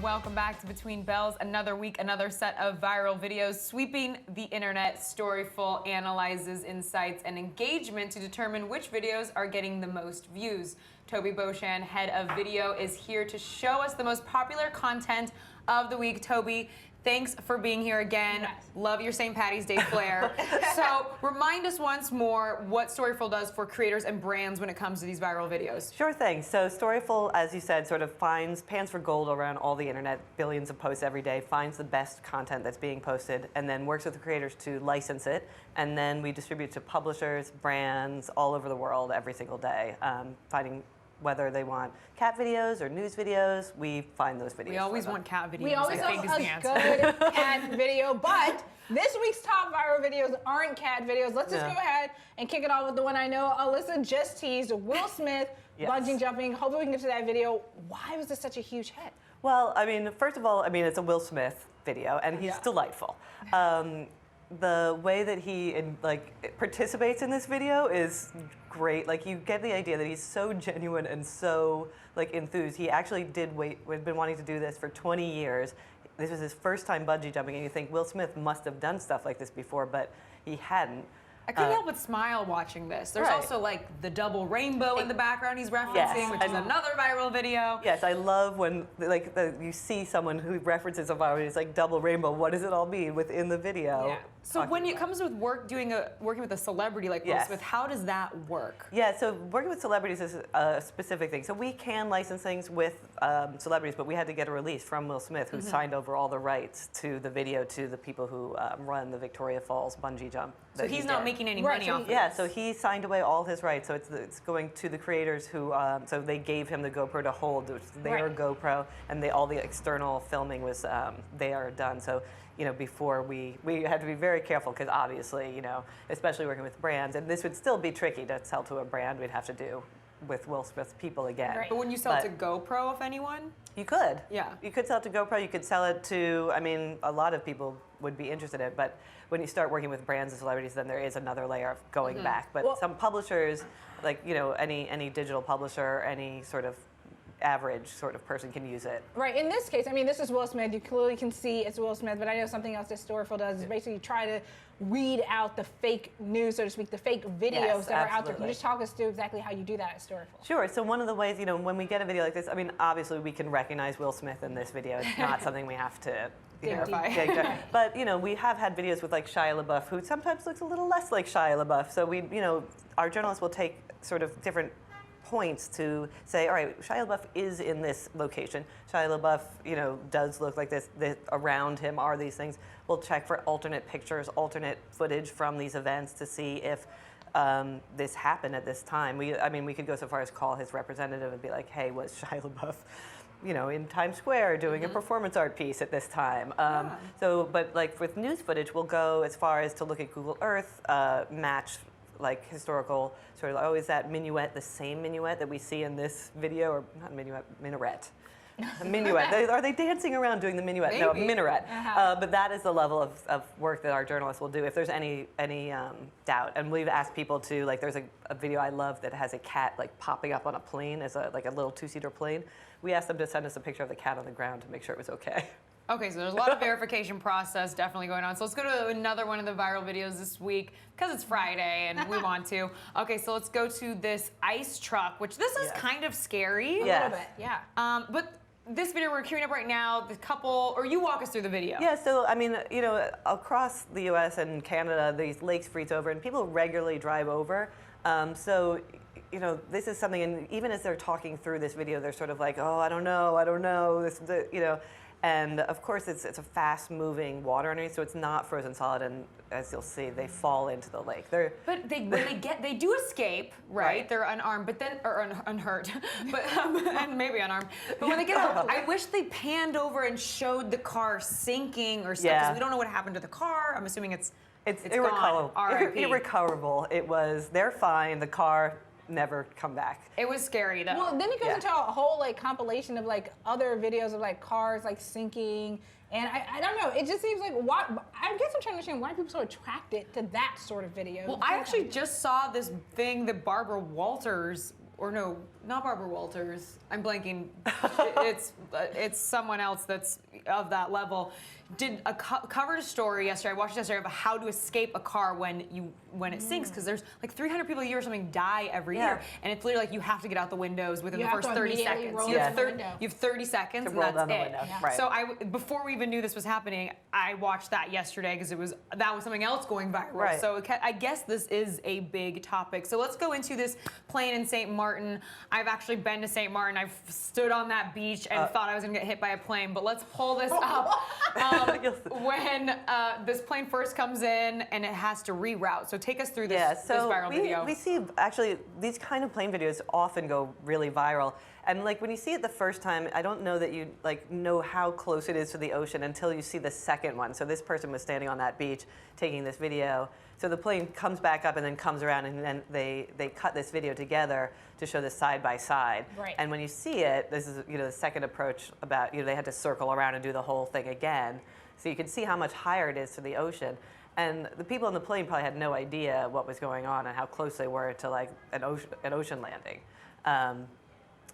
Welcome back to Between Bells. Another week, another set of viral videos sweeping the internet. Storyful analyzes insights and engagement to determine which videos are getting the most views. Toby Beauchamp, head of video, is here to show us the most popular content of the week. Toby, thanks for being here again. Yes. Love your St. Patty's Day flair. So remind us once more what Storyful does for creators and brands when it comes to these viral videos. Sure thing. So Storyful, as you said, sort of pans for gold around all the internet, billions of posts every day, finds the best content that's being posted, and then works with the creators to license it. And then we distribute to publishers, brands all over the world every single day, finding whether they want cat videos or news videos, we find those videos. We always want cat videos. We always I want think is the a answer. good cat video, but this week's top viral videos aren't cat videos. Let's just go ahead and kick it off with the one I know Alyssa just teased, Will Smith bungee jumping. Hopefully we can get to that video. Why was this such a huge hit? Well, I mean, first of all, I mean, it's a Will Smith video, and he's delightful. The way that he participates in this video is great. Like, you get the idea that he's so genuine and so enthused. He actually we've been wanting to do this for 20 years. This was his first time bungee jumping, and you think Will Smith must have done stuff like this before, but he hadn't. I couldn't help but smile watching this. There's also the double rainbow in the background he's referencing, which is another viral video. Yes, I love when you see someone who references a viral video. It's like double rainbow. What does it all mean within the video? Yeah. So when it comes with working with a celebrity like Will Smith, how does that work? Yeah, so working with celebrities is a specific thing. So we can license things with celebrities, but we had to get a release from Will Smith, who signed over all the rights to the video to the people who run the Victoria Falls bungee jump. So he's not making any money off of it. Yeah, so he signed away all his rights. So it's going to the creators who, so they gave him the GoPro to hold, which is their GoPro, and all the external filming was, they are done. So, before we had to be very careful because obviously, especially working with brands, and this would still be tricky to sell to a brand. We'd have to do with Will Smith's people again. Right. But when you sell it to GoPro, if anyone? You could. Yeah. You could sell it to GoPro. You could sell it to, I mean, a lot of people would be interested in it, but when you start working with brands and celebrities, then there is another layer of going back. But some publishers, any digital publisher, any sort of average sort of person can use it. Right, in this case, I mean, this is Will Smith. You clearly can see it's Will Smith, but I know something else that Storyful does is basically try to weed out the fake news, so to speak, the fake videos that are out there. Can you just talk us through exactly how you do that at Storyful? Sure, so one of the ways, when we get a video like this, I mean, obviously we can recognize Will Smith in this video. It's not something we have to but we have had videos with Shia LaBeouf, who sometimes looks a little less like Shia LaBeouf. So we, our journalists will take sort of different points to say, all right, Shia LaBeouf is in this location. Shia LaBeouf, does look like this. Around him are these things. We'll check for alternate pictures, alternate footage from these events to see if this happened at this time. We could go so far as call his representative and be like, hey, was Shia LaBeouf in Times Square doing a performance art piece at this time. But with news footage, we'll go as far as to look at Google Earth, match historical sort of, is that minuet the same minuet that we see in this video, or not minaret? A minuet. Are they dancing around doing the minuet? Maybe. No, minaret. But that is the level of work that our journalists will do if there's any doubt. And we've asked people to, there's a video I love that has a cat popping up on a plane as a little two-seater plane. We asked them to send us a picture of the cat on the ground to make sure it was okay. Okay, so there's a lot of verification process definitely going on. So let's go to another one of the viral videos this week because it's Friday and we want to. Okay, so let's go to this ice truck, which this is kind of scary. A little bit, yeah. But this video we're queuing up right now, the couple, or you walk us through the video. Yeah, so I mean, across the U.S. and Canada, these lakes freeze over and people regularly drive over. This is something, and even as they're talking through this video, they're sort of like, oh, I don't know, And of course, it's a fast-moving water underneath, so it's not frozen solid. And as you'll see, they fall into the lake. But they do escape, right? They're unarmed, but then unhurt, but and maybe unarmed. But when they get out, I wish they panned over and showed the car sinking or stuff, because we don't know what happened to the car. I'm assuming it's irrecoverable. Gone. Irrecoverable. They're fine. The car never come back. It was scary though. Well, then it goes into a whole compilation of other videos of cars sinking, and I don't know. It just seems why. I guess I'm trying to understand why people are so attracted to that sort of video. Well, I actually just saw this thing that Barbara Walters or no, not Barbara Walters. I'm blanking. It's someone else that's of that level. Did covered a story yesterday. I watched it yesterday about how to escape a car when it sinks, because there's like 300 people a year or something die every year, and it's literally like you have to get out the windows within the first 30 seconds. You have 30 seconds, and that's it. Right. So before we even knew this was happening, I watched that yesterday because that was something else going viral. Right. So I guess this is a big topic. So let's go into this plane in St. Martin. I've actually been to St. Martin. I've stood on that beach and thought I was going to get hit by a plane. But let's pull this up. When this plane first comes in and it has to reroute. So take us through this, this viral video. We see, actually, these kind of plane videos often go really viral. And like when you see it the first time, I don't know that you like know how close it is to the ocean until you see the second one. So this person was standing on that beach taking this video. So the plane comes back up and then comes around, and then they cut this video together to show this side by side. Right. And when you see it, this is the second approach about they had to circle around and do the whole thing again. So you can see how much higher it is to the ocean. And the people on the plane probably had no idea what was going on and how close they were to like an ocean landing.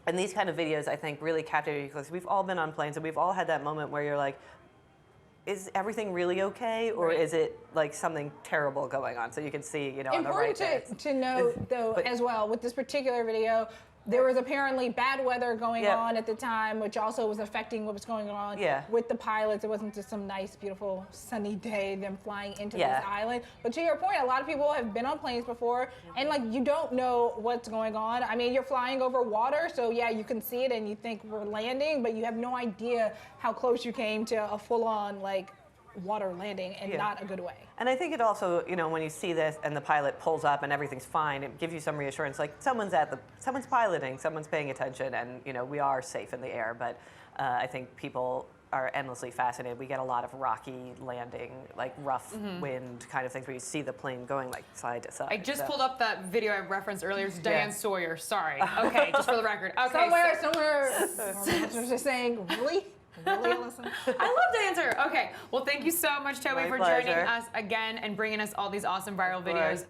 And these kind of videos, I think, really capture you, because we've all been on planes and we've all had that moment where you're like, is everything really okay, or is it like something terrible going on? So you can see, on the right there. Important to note, though, as well, with this particular video, there was apparently bad weather going on at the time, which also was affecting what was going on with the pilots. It wasn't just some nice, beautiful, sunny day, them flying into this island. But to your point, a lot of people have been on planes before, and like you don't know what's going on. I mean, you're flying over water, so yeah, you can see it and you think we're landing, but you have no idea how close you came to a full-on like water landing, and not a good way. And I think it also, when you see this and the pilot pulls up and everything's fine, it gives you some reassurance, like someone's piloting, someone's paying attention, and we are safe in the air. But I think people are endlessly fascinated. We get a lot of rocky landing, like rough wind kind of things where you see the plane going like side to side. I just pulled up that video I referenced earlier. It's Diane Sawyer. Sorry. Okay, just for the record. Okay, somewhere. I was just saying, really? Really, Alyssa? I love the answer. Okay. Well, thank you so much, Toby, My for pleasure. joining us again and bringing us all these awesome viral videos.